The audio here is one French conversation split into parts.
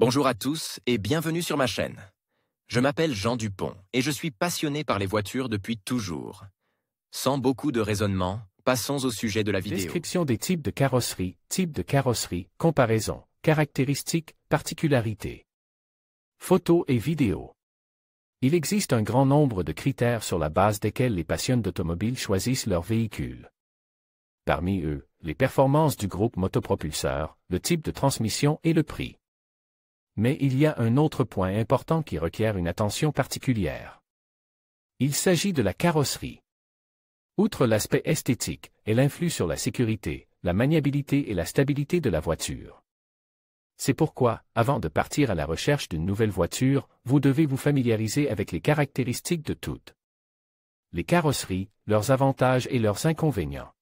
Bonjour à tous et bienvenue sur ma chaîne. Je m'appelle Jean Dupont et je suis passionné par les voitures depuis toujours. Sans beaucoup de raisonnement, passons au sujet de la vidéo. Description des types de carrosserie, comparaison, caractéristiques, particularités. Photos et vidéos. Il existe un grand nombre de critères sur la base desquels les passionnés d'automobile choisissent leur véhicule. Parmi eux, les performances du groupe motopropulseur, le type de transmission et le prix. Mais il y a un autre point important qui requiert une attention particulière. Il s'agit de la carrosserie. Outre l'aspect esthétique, elle influe sur la sécurité, la maniabilité et la stabilité de la voiture. C'est pourquoi, avant de partir à la recherche d'une nouvelle voiture, vous devez vous familiariser avec les caractéristiques de toutes les carrosseries, leurs avantages et leurs inconvénients.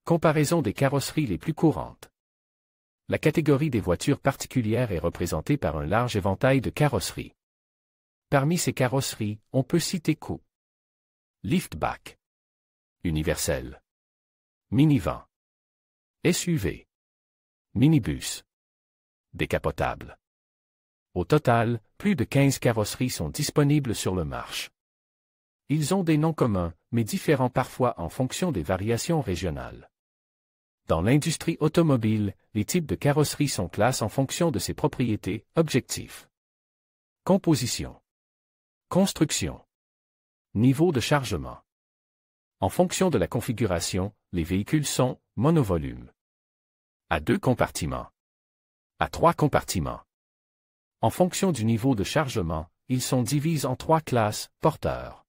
Comparaison des carrosseries les plus courantes. La catégorie des voitures particulières est représentée par un large éventail de carrosseries. Parmi ces carrosseries, on peut citer coupe, liftback, universel, minivan, SUV, minibus, décapotable. Au total, plus de 15 carrosseries sont disponibles sur le marché. Ils ont des noms communs, mais différents parfois en fonction des variations régionales. Dans l'industrie automobile, les types de carrosserie sont classés en fonction de ses propriétés, objectifs. Composition. Construction. Niveau de chargement. En fonction de la configuration, les véhicules sont monovolume. À 2 compartiments. À 3 compartiments. En fonction du niveau de chargement, ils sont divisés en 3 classes, porteurs,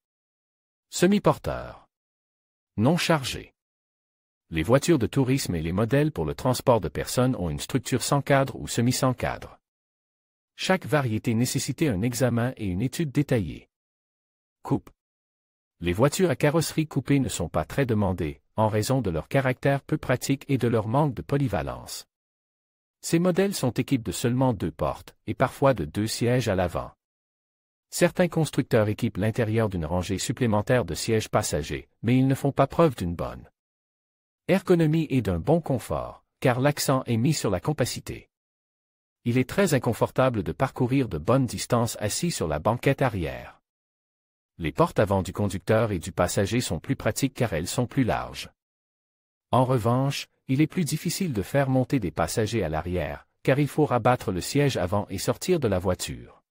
semi-porteurs, non chargés. Les voitures de tourisme et les modèles pour le transport de personnes ont une structure sans cadre ou semi-sans cadre. Chaque variété nécessitait un examen et une étude détaillée. Coupe. Les voitures à carrosserie coupée ne sont pas très demandées, en raison de leur caractère peu pratique et de leur manque de polyvalence. Ces modèles sont équipés de seulement 2 portes, et parfois de 2 sièges à l'avant. Certains constructeurs équipent l'intérieur d'une rangée supplémentaire de sièges passagers, mais ils ne font pas preuve d'une bonne ergonomie et d'un bon confort, car l'accent est mis sur la compacité. Il est très inconfortable de parcourir de bonnes distances assis sur la banquette arrière. Les portes avant du conducteur et du passager sont plus pratiques car elles sont plus larges. En revanche, il est plus difficile de faire monter des passagers à l'arrière, car il faut rabattre le siège avant et sortir de la voiture.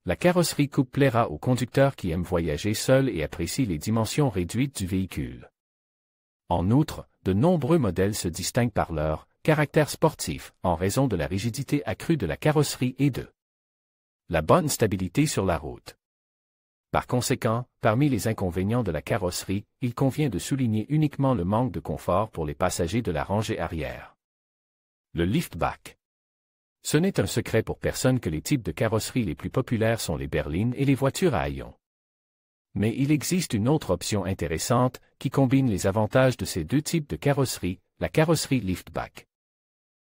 La carrosserie coupe plaira aux conducteurs qui aiment voyager seuls et apprécient les dimensions réduites du véhicule. En outre, de nombreux modèles se distinguent par leur caractère sportif, en raison de la rigidité accrue de la carrosserie et de la bonne stabilité sur la route. Par conséquent, parmi les inconvénients de la carrosserie, il convient de souligner uniquement le manque de confort pour les passagers de la rangée arrière. Le liftback. Ce n'est un secret pour personne que les types de carrosserie les plus populaires sont les berlines et les voitures à haillons. Mais il existe une autre option intéressante, qui combine les avantages de ces 2 types de carrosserie, la carrosserie liftback.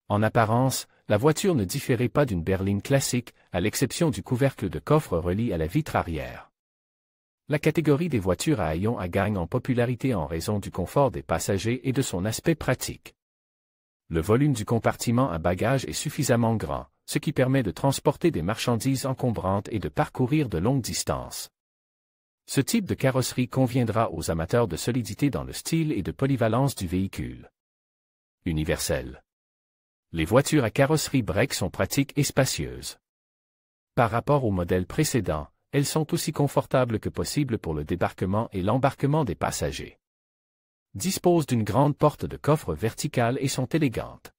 En apparence, la voiture ne différait pas d'une berline classique, à l'exception du couvercle de coffre relié à la vitre arrière. La catégorie des voitures à haillons a gagné en popularité en raison du confort des passagers et de son aspect pratique. Le volume du compartiment à bagages est suffisamment grand, ce qui permet de transporter des marchandises encombrantes et de parcourir de longues distances. Ce type de carrosserie conviendra aux amateurs de solidité dans le style et de polyvalence du véhicule. Universel. Les voitures à carrosserie break sont pratiques et spacieuses. Par rapport au modèle précédent, elles sont aussi confortables que possible pour le débarquement et l'embarquement des passagers. Disposent d'une grande porte de coffre verticale et sont élégantes.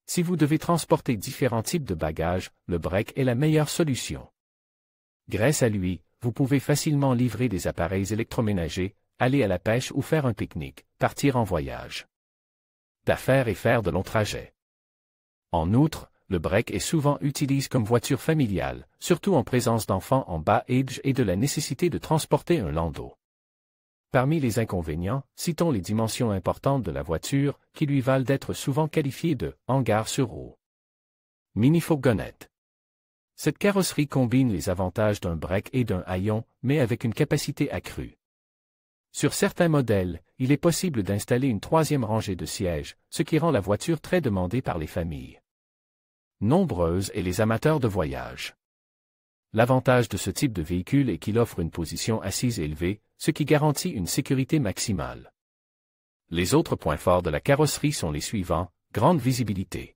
Si vous devez transporter différents types de bagages, le break est la meilleure solution. Grâce à lui, vous pouvez facilement livrer des appareils électroménagers, aller à la pêche ou faire un pique-nique, partir en voyage d'affaires et faire de longs trajets. En outre, le break est souvent utilisé comme voiture familiale, surtout en présence d'enfants en bas âge et de la nécessité de transporter un landau. Parmi les inconvénients, citons les dimensions importantes de la voiture, qui lui valent d'être souvent qualifiées de « hangar sur roues ». Mini-fourgonnette. Cette carrosserie combine les avantages d'un break et d'un haillon, mais avec une capacité accrue. Sur certains modèles, il est possible d'installer une 3e rangée de sièges, ce qui rend la voiture très demandée par les familles. Nombreuses et les amateurs de voyage. L'avantage de ce type de véhicule est qu'il offre une position assise élevée, ce qui garantit une sécurité maximale. Les autres points forts de la carrosserie sont les suivants: grande visibilité.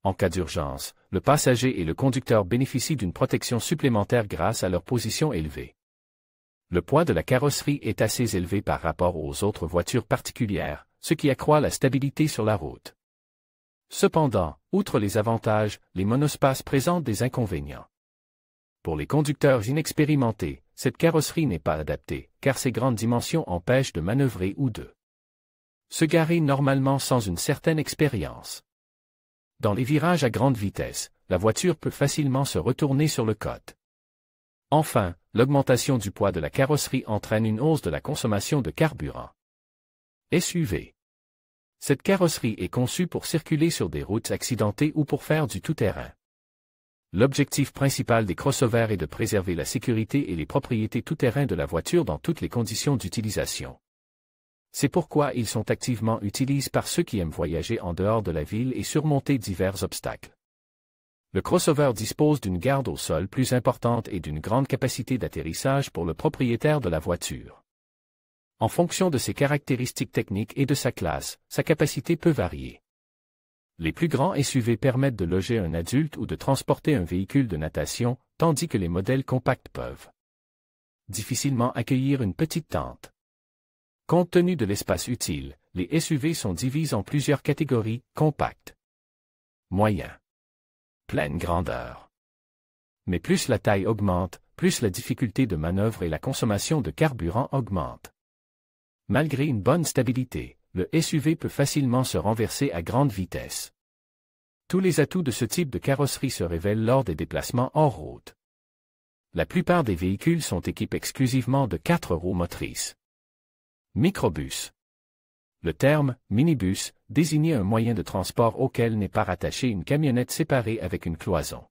En cas d'urgence, le passager et le conducteur bénéficient d'une protection supplémentaire grâce à leur position élevée. Le poids de la carrosserie est assez élevé par rapport aux autres voitures particulières, ce qui accroît la stabilité sur la route. Cependant, outre les avantages, les monospaces présentent des inconvénients. Pour les conducteurs inexpérimentés, cette carrosserie n'est pas adaptée, car ses grandes dimensions empêchent de manœuvrer ou de se garer normalement sans une certaine expérience. Dans les virages à grande vitesse, la voiture peut facilement se retourner sur le côté. Enfin, l'augmentation du poids de la carrosserie entraîne une hausse de la consommation de carburant. SUV. Cette carrosserie est conçue pour circuler sur des routes accidentées ou pour faire du tout-terrain. L'objectif principal des crossovers est de préserver la sécurité et les propriétés tout-terrain de la voiture dans toutes les conditions d'utilisation. C'est pourquoi ils sont activement utilisés par ceux qui aiment voyager en dehors de la ville et surmonter divers obstacles. Le crossover dispose d'une garde au sol plus importante et d'une grande capacité d'atterrissage pour le propriétaire de la voiture. En fonction de ses caractéristiques techniques et de sa classe, sa capacité peut varier. Les plus grands SUV permettent de loger un adulte ou de transporter un véhicule de natation, tandis que les modèles compacts peuvent difficilement accueillir une petite tente. Compte tenu de l'espace utile, les SUV sont divisés en plusieurs catégories: compact, moyen, pleine grandeur. Mais plus la taille augmente, plus la difficulté de manœuvre et la consommation de carburant augmente. Malgré une bonne stabilité, le SUV peut facilement se renverser à grande vitesse. Tous les atouts de ce type de carrosserie se révèlent lors des déplacements hors route. La plupart des véhicules sont équipés exclusivement de 4 roues motrices. Microbus. Le terme « minibus » désignait un moyen de transport auquel n'est pas rattachée une camionnette séparée avec une cloison.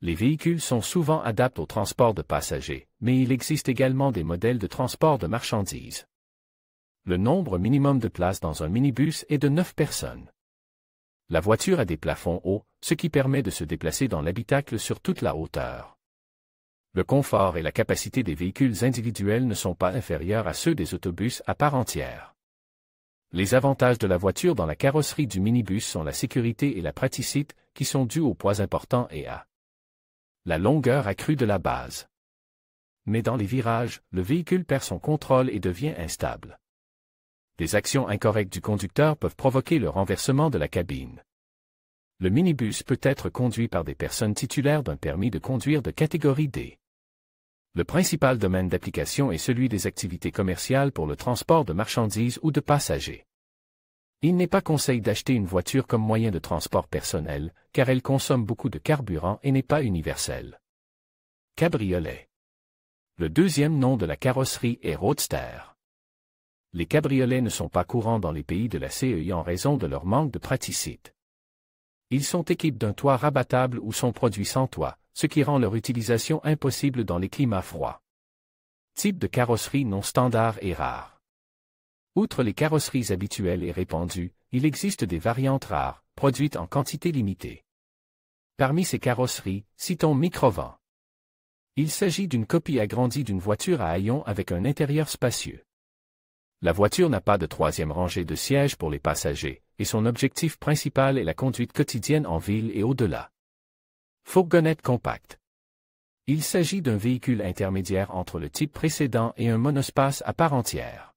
Les véhicules sont souvent adaptés au transport de passagers, mais il existe également des modèles de transport de marchandises. Le nombre minimum de places dans un minibus est de 9 personnes. La voiture a des plafonds hauts, ce qui permet de se déplacer dans l'habitacle sur toute la hauteur. Le confort et la capacité des véhicules individuels ne sont pas inférieurs à ceux des autobus à part entière. Les avantages de la voiture dans la carrosserie du minibus sont la sécurité et la praticité, qui sont dus au poids important et à la longueur accrue de la base. Mais dans les virages, le véhicule perd son contrôle et devient instable. Des actions incorrectes du conducteur peuvent provoquer le renversement de la cabine. Le minibus peut être conduit par des personnes titulaires d'un permis de conduire de catégorie D. Le principal domaine d'application est celui des activités commerciales pour le transport de marchandises ou de passagers. Il n'est pas conseillé d'acheter une voiture comme moyen de transport personnel, car elle consomme beaucoup de carburant et n'est pas universelle. Cabriolet. Le deuxième nom de la carrosserie est Roadster. Les cabriolets ne sont pas courants dans les pays de la CEI en raison de leur manque de praticité. Ils sont équipés d'un toit rabattable ou sont produits sans toit, ce qui rend leur utilisation impossible dans les climats froids. Type de carrosserie non standard et rare. Outre les carrosseries habituelles et répandues, il existe des variantes rares, produites en quantité limitée. Parmi ces carrosseries, citons Microvan. Il s'agit d'une copie agrandie d'une voiture à haillons avec un intérieur spacieux. La voiture n'a pas de troisième rangée de sièges pour les passagers, et son objectif principal est la conduite quotidienne en ville et au-delà. Fourgonnette compacte. Il s'agit d'un véhicule intermédiaire entre le type précédent et un monospace à part entière.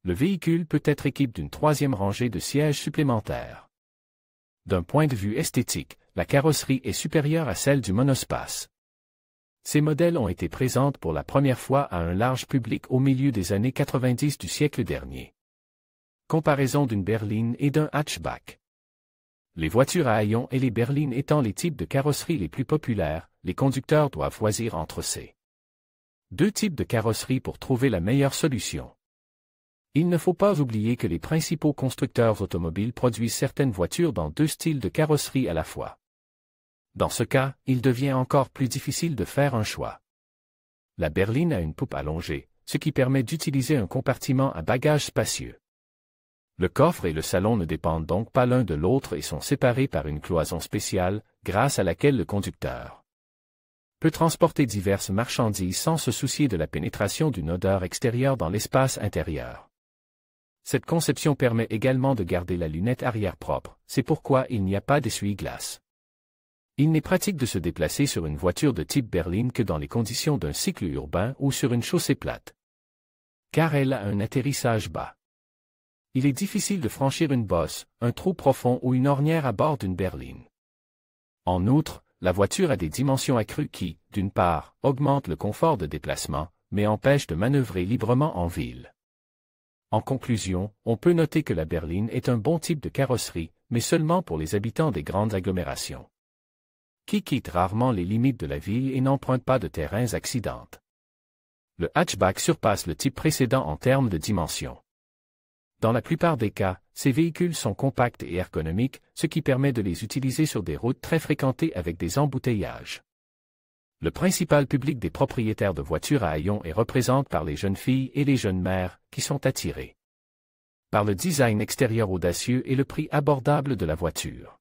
Le véhicule peut être équipé d'une troisième rangée de sièges supplémentaires. D'un point de vue esthétique, la carrosserie est supérieure à celle du monospace. Ces modèles ont été présents pour la première fois à un large public au milieu des années 90 du siècle dernier. Comparaison d'une berline et d'un hatchback. Les voitures à haillons et les berlines étant les types de carrosserie les plus populaires, les conducteurs doivent choisir entre ces deux types de carrosserie pour trouver la meilleure solution. Il ne faut pas oublier que les principaux constructeurs automobiles produisent certaines voitures dans deux styles de carrosserie à la fois. Dans ce cas, il devient encore plus difficile de faire un choix. La berline a une poupe allongée, ce qui permet d'utiliser un compartiment à bagages spacieux. Le coffre et le salon ne dépendent donc pas l'un de l'autre et sont séparés par une cloison spéciale, grâce à laquelle le conducteur peut transporter diverses marchandises sans se soucier de la pénétration d'une odeur extérieure dans l'espace intérieur. Cette conception permet également de garder la lunette arrière propre, c'est pourquoi il n'y a pas d'essuie-glace. Il n'est pratique de se déplacer sur une voiture de type berline que dans les conditions d'un cycle urbain ou sur une chaussée plate, car elle a un atterrissage bas. Il est difficile de franchir une bosse, un trou profond ou une ornière à bord d'une berline. En outre, la voiture a des dimensions accrues qui, d'une part, augmentent le confort de déplacement, mais empêchent de manœuvrer librement en ville. En conclusion, on peut noter que la berline est un bon type de carrosserie, mais seulement pour les habitants des grandes agglomérations, qui quittent rarement les limites de la ville et n'empruntent pas de terrains accidentes. Le hatchback surpasse le type précédent en termes de dimensions. Dans la plupart des cas, ces véhicules sont compacts et ergonomiques, ce qui permet de les utiliser sur des routes très fréquentées avec des embouteillages. Le principal public des propriétaires de voitures à haillons est représenté par les jeunes filles et les jeunes mères, qui sont attirées par le design extérieur audacieux et le prix abordable de la voiture.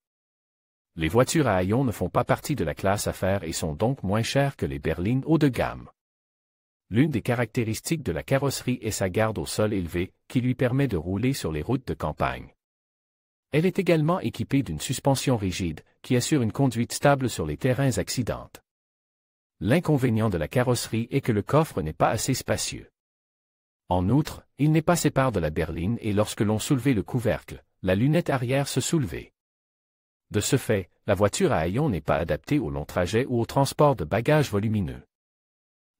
Les voitures à haillons ne font pas partie de la classe affaires et sont donc moins chères que les berlines haut de gamme. L'une des caractéristiques de la carrosserie est sa garde au sol élevée, qui lui permet de rouler sur les routes de campagne. Elle est également équipée d'une suspension rigide, qui assure une conduite stable sur les terrains accidentes. L'inconvénient de la carrosserie est que le coffre n'est pas assez spacieux. En outre, il n'est pas séparé de la berline et lorsque l'on soulevait le couvercle, la lunette arrière se soulevait. De ce fait, la voiture à haillons n'est pas adaptée au long trajet ou au transport de bagages volumineux.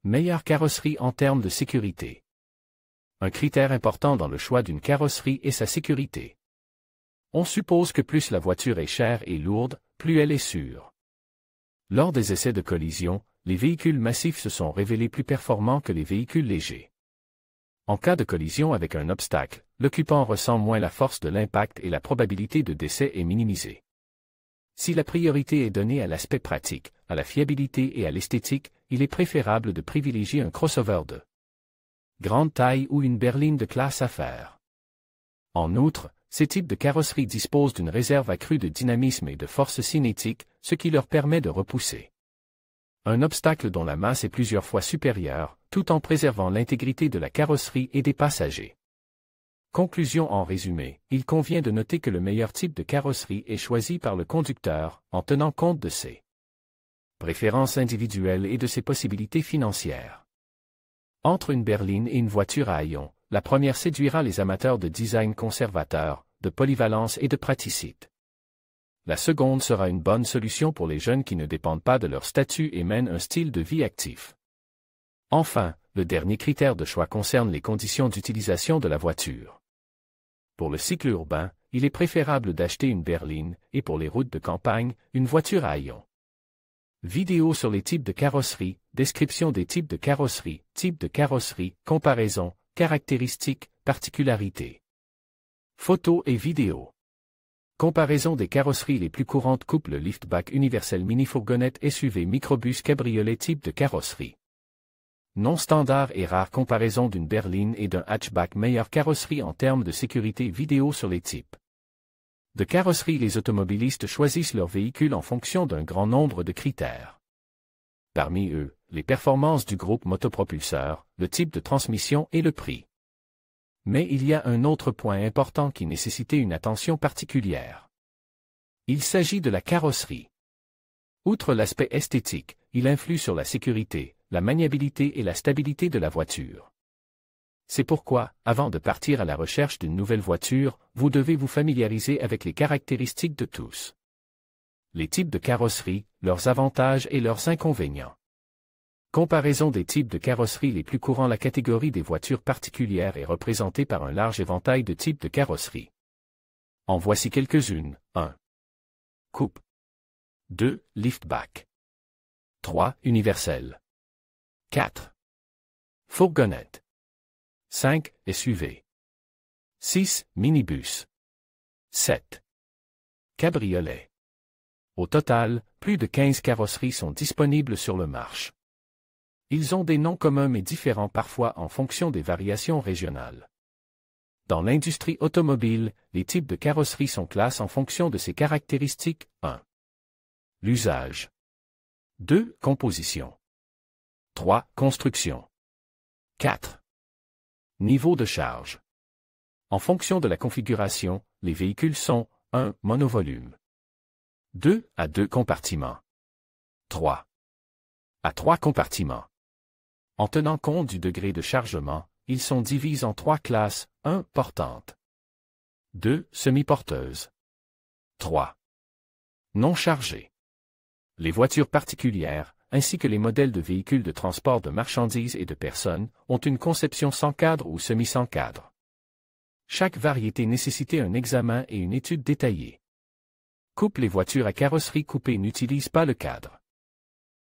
Meilleure carrosserie en termes de sécurité. Un critère important dans le choix d'une carrosserie est sa sécurité. On suppose que plus la voiture est chère et lourde, plus elle est sûre. Lors des essais de collision, les véhicules massifs se sont révélés plus performants que les véhicules légers. En cas de collision avec un obstacle, l'occupant ressent moins la force de l'impact et la probabilité de décès est minimisée. Si la priorité est donnée à l'aspect pratique, à la fiabilité et à l'esthétique, il est préférable de privilégier un crossover de grande taille ou une berline de classe affaires. En outre, ces types de carrosseries disposent d'une réserve accrue de dynamisme et de force cinétique, ce qui leur permet de repousser un obstacle dont la masse est plusieurs fois supérieure, tout en préservant l'intégrité de la carrosserie et des passagers. Conclusion en résumé, il convient de noter que le meilleur type de carrosserie est choisi par le conducteur, en tenant compte de ses préférences individuelles et de ses possibilités financières. Entre une berline et une voiture à haillons, la première séduira les amateurs de design conservateur, de polyvalence et de praticité. La seconde sera une bonne solution pour les jeunes qui ne dépendent pas de leur statut et mènent un style de vie actif. Enfin, le dernier critère de choix concerne les conditions d'utilisation de la voiture. Pour le cycle urbain, il est préférable d'acheter une berline, et pour les routes de campagne, une voiture à haillons. Vidéo sur les types de carrosserie, description des types de carrosserie, comparaison, caractéristiques, particularités. Photos et vidéos. Comparaison des carrosseries les plus courantes couple liftback universel mini-fourgonnette SUV microbus cabriolet type de carrosserie. Non standard et rare comparaison d'une berline et d'un hatchback meilleure carrosserie en termes de sécurité vidéo sur les types de carrosserie. Les automobilistes choisissent leur véhicule en fonction d'un grand nombre de critères. Parmi eux, les performances du groupe motopropulseur, le type de transmission et le prix. Mais il y a un autre point important qui nécessitait une attention particulière. Il s'agit de la carrosserie. Outre l'aspect esthétique, il influe sur la sécurité, la maniabilité et la stabilité de la voiture. C'est pourquoi, avant de partir à la recherche d'une nouvelle voiture, vous devez vous familiariser avec les caractéristiques de tous les types de carrosserie, leurs avantages et leurs inconvénients. Comparaison des types de carrosserie les plus courants. La catégorie des voitures particulières est représentée par un large éventail de types de carrosserie. En voici quelques-unes. 1. Coupe. 2. Liftback. 3. Universel. 4. Fourgonnette. 5. SUV. 6. Minibus. 7. Cabriolet. Au total, plus de 15 carrosseries sont disponibles sur le marché. Ils ont des noms communs mais différents parfois en fonction des variations régionales. Dans l'industrie automobile, les types de carrosserie sont classés en fonction de ses caractéristiques. 1. L'usage. 2. Composition. 3. Construction. 4. Niveau de charge. En fonction de la configuration, les véhicules sont 1. Monovolume. 2. À 2 compartiments. 3. À 3 compartiments. En tenant compte du degré de chargement, ils sont divisés en 3 classes. 1. Portante. 2. Semi-porteuse. 3. Non chargée. Les voitures particulières, ainsi que les modèles de véhicules de transport de marchandises et de personnes, ont une conception sans cadre ou semi-sans cadre. Chaque variété nécessitait un examen et une étude détaillée. Les voitures à carrosserie coupée n'utilisent pas le cadre.